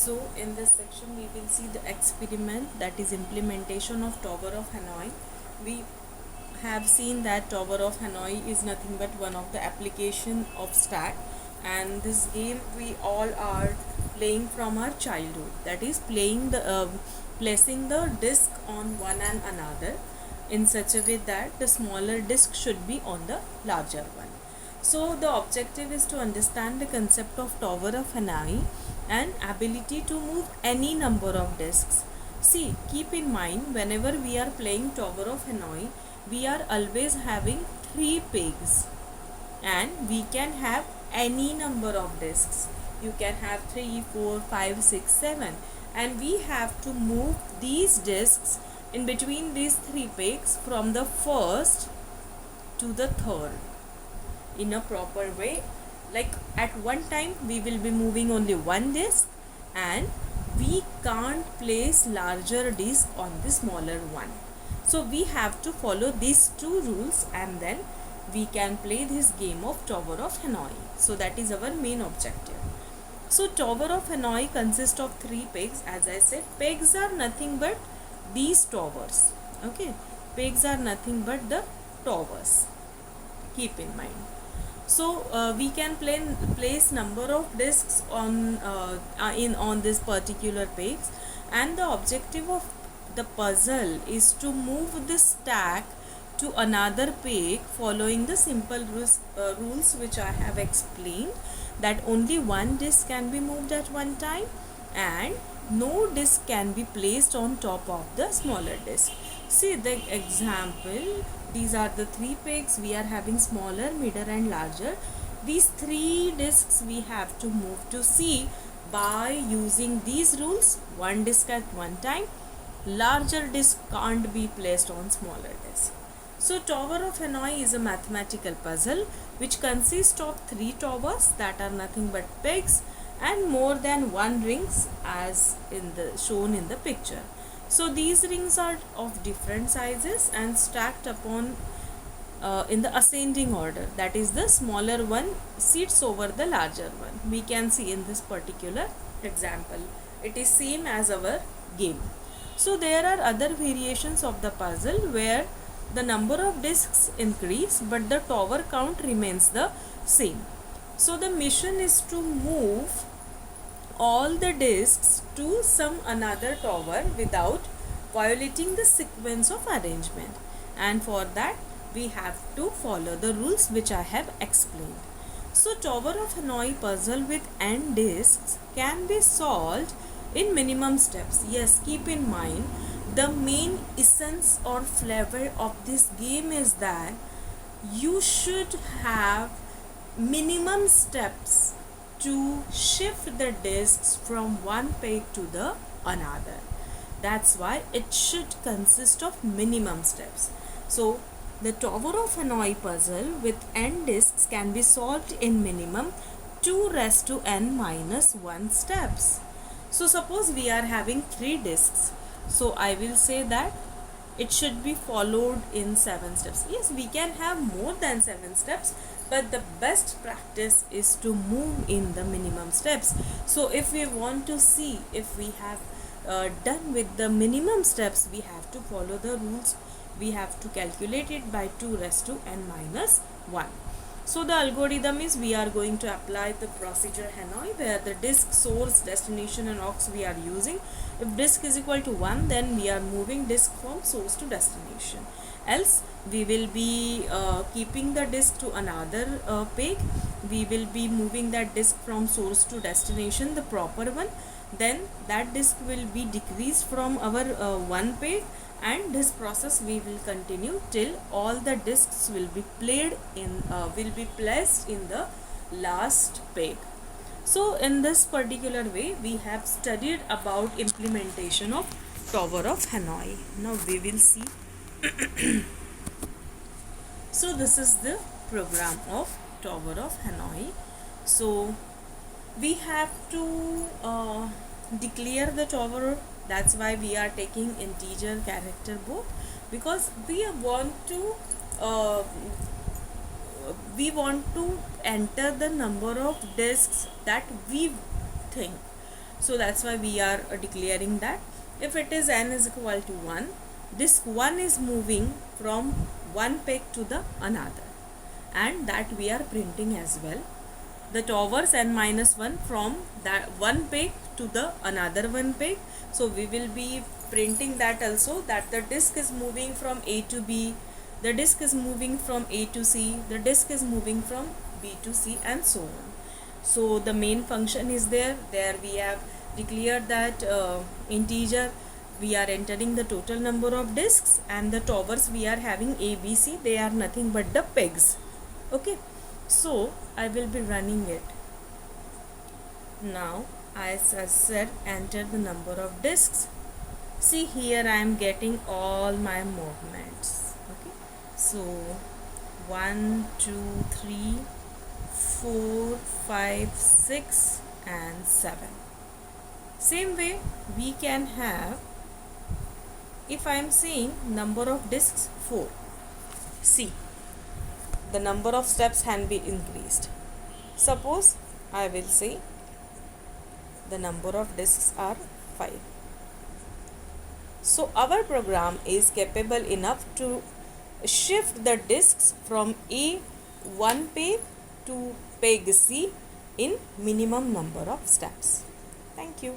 So in this section we will see the experiment, that is implementation of Tower of Hanoi. We have seen that Tower of Hanoi is nothing but one of the application of stack, and this game we all are playing from our childhood, that is playing the placing the disc on one and another in such a way that the smaller disc should be on the larger one. So the objective is to understand the concept of Tower of Hanoi and ability to move any number of discs. See, keep in mind, whenever we are playing Tower of Hanoi, we are always having 3 pegs and we can have any number of discs. You can have 3, 4, 5, 6, 7, and we have to move these discs in between these 3 pegs from the first to the third in a proper way. Like at one time we will be moving only one disc, and we can't place larger disc on the smaller one. So we have to follow these two rules, and then we can play this game of Tower of Hanoi. So that is our main objective. So Tower of Hanoi consists of 3 pegs. As I said, pegs are nothing but these towers. Okay, pegs are nothing but the towers. Keep in mind. So we can place number of discs on this particular pegs, and the objective of the puzzle is to move the stack to another peg following the simple rules which I have explained, that only one disc can be moved at one time and no disc can be placed on top of the smaller disc. See the example, these are the 3 pegs. We are having smaller, middle and larger. These 3 discs we have to move to C by using these rules. One disc at one time, larger disc can't be placed on smaller disc. So Tower of Hanoi is a mathematical puzzle which consists of 3 towers that are nothing but pegs and more than one rings as in the shown in the picture. So these rings are of different sizes and stacked upon in the ascending order, that is the smaller one sits over the larger one. We can see in this particular example it is same as our game. So there are other variations of the puzzle where the number of discs increase but the tower count remains the same. So the mission is to move all the discs to some another tower without violating the sequence of arrangement, and for that we have to follow the rules which I have explained. So Tower of Hanoi puzzle with n discs can be solved in minimum steps. Yes, keep in mind, the main essence or flavor of this game is that you should have minimum steps to shift the discs from one peg to the another. That's why it should consist of minimum steps. So the Tower of Hanoi puzzle with n discs can be solved in minimum 2 raised to n minus 1 steps. So suppose we are having 3 discs. So I will say that it should be followed in 7 steps. Yes, we can have more than 7 steps, but the best practice is to move in the minimum steps. So if we want to see if we have done with the minimum steps, we have to follow the rules. We have to calculate it by 2 raised to n minus 1. So the algorithm is, we are going to apply the procedure Hanoi, where the disk, source, destination and aux we are using. If disk is equal to 1, then we are moving disk from source to destination. Else we will be keeping the disk to another peg. We will be moving that disk from source to destination, the proper one. Then that disk will be decreased from our one peg, and this process we will continue till all the discs will be placed in the last peg. So in this particular way we have studied about implementation of Tower of Hanoi. Now we will see. So this is the program of Tower of Hanoi. So we have to declare the tower. That's why we are taking integer character both, because we want to enter the number of discs that we think. So that's why we are declaring that if it is n is equal to 1, disk 1 is moving from one peg to the another, and that we are printing as well. The towers n minus 1 from that one peg to the another one peg. So we will be printing that also, that the disk is moving from A to B, the disk is moving from A to C, the disk is moving from B to C, and so on. So the main function is there. There we have declared that integer, we are entering the total number of disks, and the towers we are having A, B, C, they are nothing but the pegs. Okay, so I will be running it. Now as I said, enter the number of disks. See here I am getting all my movements. Okay, so 1, 2, 3, 4, 5, 6 and 7. Same way we can have, if I am saying number of disks 4, see the number of steps can be increased. Suppose I will say the number of disks are 5. So our program is capable enough to shift the disks from one peg to peg C in minimum number of steps. Thank you.